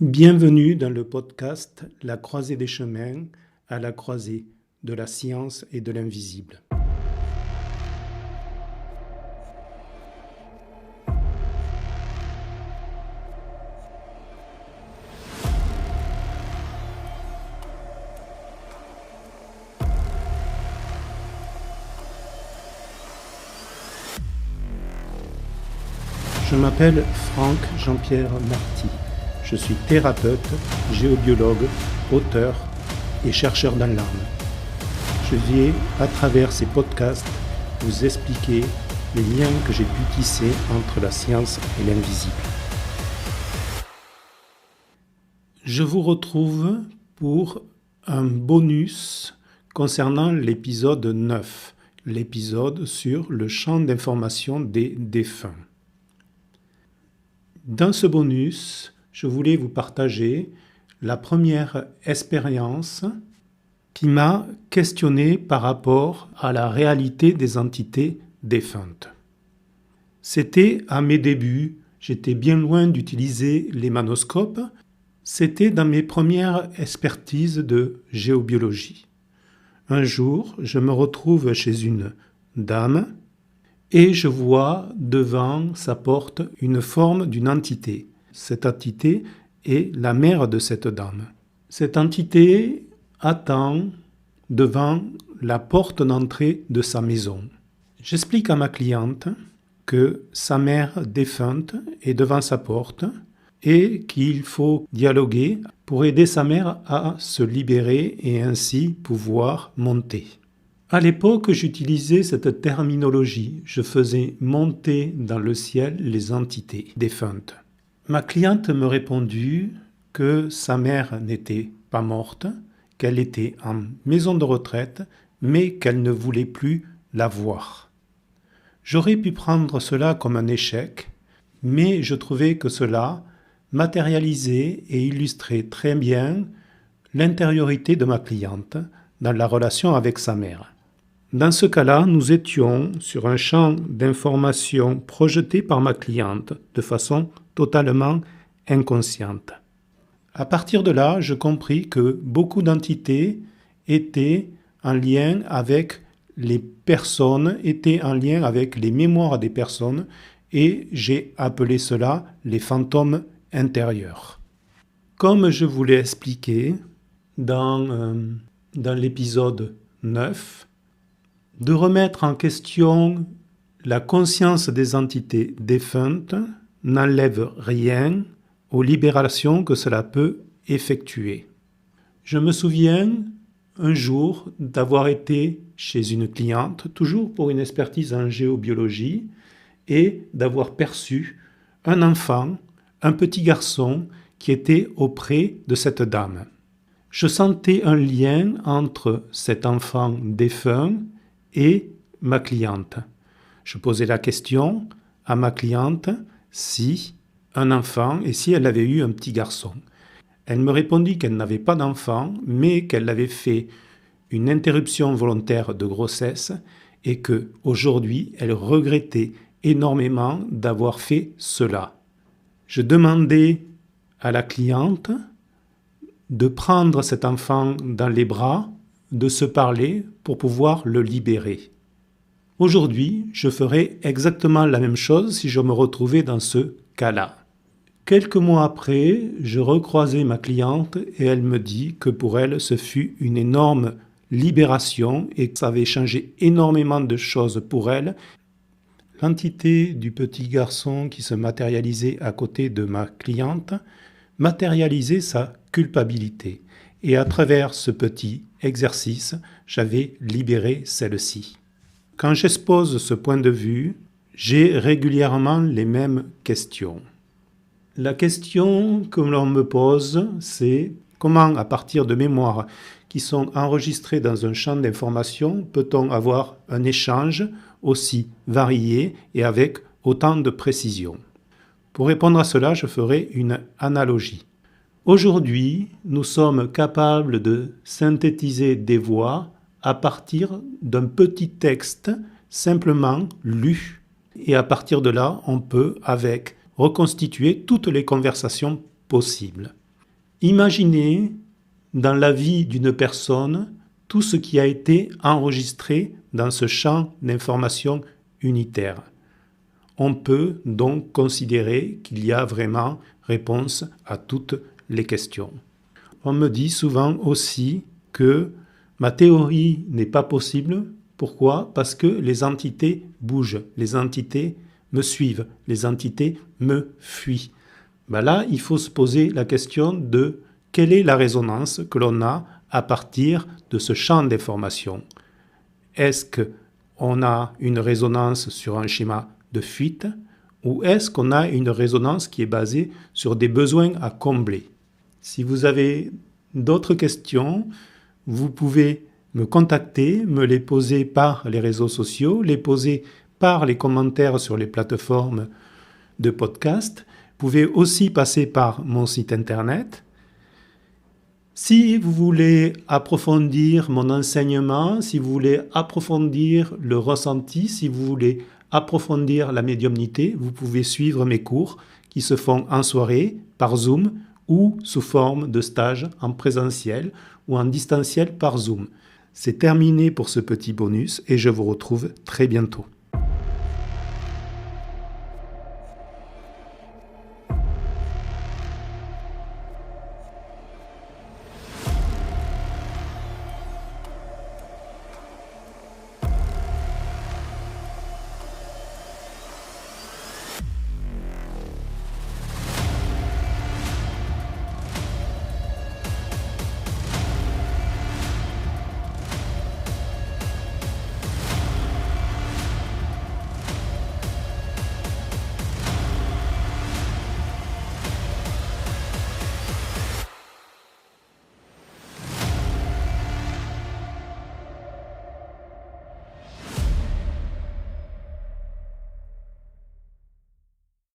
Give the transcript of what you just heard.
Bienvenue dans le podcast La croisée des chemins, à la croisée de la science et de l'invisible. Je m'appelle Franck Jean-Pierre Marty. Je suis thérapeute, géobiologue, auteur et chercheur dans l'âme. Je vais, à travers ces podcasts, vous expliquer les liens que j'ai pu tisser entre la science et l'invisible. Je vous retrouve pour un bonus concernant l'épisode 9, l'épisode sur le champ d'information des défunts. Dans ce bonus, je voulais vous partager la première expérience qui m'a questionné par rapport à la réalité des entités défuntes. C'était à mes débuts, j'étais bien loin d'utiliser les manoscopes, c'était dans mes premières expertises de géobiologie. Un jour, je me retrouve chez une dame et je vois devant sa porte une forme d'une entité. Cette entité est la mère de cette dame. Cette entité attend devant la porte d'entrée de sa maison. J'explique à ma cliente que sa mère défunte est devant sa porte et qu'il faut dialoguer pour aider sa mère à se libérer et ainsi pouvoir monter. À l'époque, j'utilisais cette terminologie. Je faisais monter dans le ciel les entités défuntes. Ma cliente me répondit que sa mère n'était pas morte, qu'elle était en maison de retraite, mais qu'elle ne voulait plus la voir. J'aurais pu prendre cela comme un échec, mais je trouvais que cela matérialisait et illustrait très bien l'intériorité de ma cliente dans la relation avec sa mère. Dans ce cas-là, nous étions sur un champ d'information projeté par ma cliente de façon totalement inconsciente. À partir de là, je compris que beaucoup d'entités étaient en lien avec les personnes, étaient en lien avec les mémoires des personnes, et j'ai appelé cela les fantômes intérieurs. Comme je vous l'ai expliqué dans l'épisode 9, de remettre en question la conscience des entités défuntes n'enlève rien aux libérations que cela peut effectuer. Je me souviens un jour d'avoir été chez une cliente, toujours pour une expertise en géobiologie, et d'avoir perçu un enfant, un petit garçon, qui était auprès de cette dame. Je sentais un lien entre cet enfant défunt et ma cliente. Je posais la question à ma cliente si un enfant et si elle avait eu un petit garçon. Elle me répondit qu'elle n'avait pas d'enfant, mais qu'elle avait fait une interruption volontaire de grossesse et que aujourd'hui elle regrettait énormément d'avoir fait cela. Je demandais à la cliente de prendre cet enfant dans les bras, de se parler pour pouvoir le libérer. Aujourd'hui, je ferai exactement la même chose si je me retrouvais dans ce cas-là. Quelques mois après, je recroisais ma cliente et elle me dit que pour elle, ce fut une énorme libération et que ça avait changé énormément de choses pour elle. L'entité du petit garçon qui se matérialisait à côté de ma cliente matérialisait sa culpabilité. Et à travers ce petit exercice, j'avais libéré celle-ci. Quand j'expose ce point de vue, j'ai régulièrement les mêmes questions. La question que l'on me pose, c'est comment, à partir de mémoires qui sont enregistrées dans un champ d'information, peut-on avoir un échange aussi varié et avec autant de précision? Pour répondre à cela, je ferai une analogie. Aujourd'hui, nous sommes capables de synthétiser des voix à partir d'un petit texte simplement lu. Et à partir de là, on peut reconstituer toutes les conversations possibles. Imaginez dans la vie d'une personne tout ce qui a été enregistré dans ce champ d'information unitaire. On peut donc considérer qu'il y a vraiment réponse à toutes les questions. On me dit souvent aussi que ma théorie n'est pas possible. Pourquoi? Parce que les entités bougent, les entités me suivent, les entités me fuient. Là, il faut se poser la question de quelle est la résonance que l'on a à partir de ce champ d'information. Est-ce qu'on a une résonance sur un schéma de fuite ou est-ce qu'on a une résonance qui est basée sur des besoins à combler? Si vous avez d'autres questions, vous pouvez me contacter, me les poser par les réseaux sociaux, les poser par les commentaires sur les plateformes de podcast. Vous pouvez aussi passer par mon site internet. Si vous voulez approfondir mon enseignement, si vous voulez approfondir le ressenti, si vous voulez approfondir la médiumnité, vous pouvez suivre mes cours qui se font en soirée, par Zoom ou sous forme de stage en présentiel ou en distanciel par Zoom. C'est terminé pour ce petit bonus et je vous retrouve très bientôt.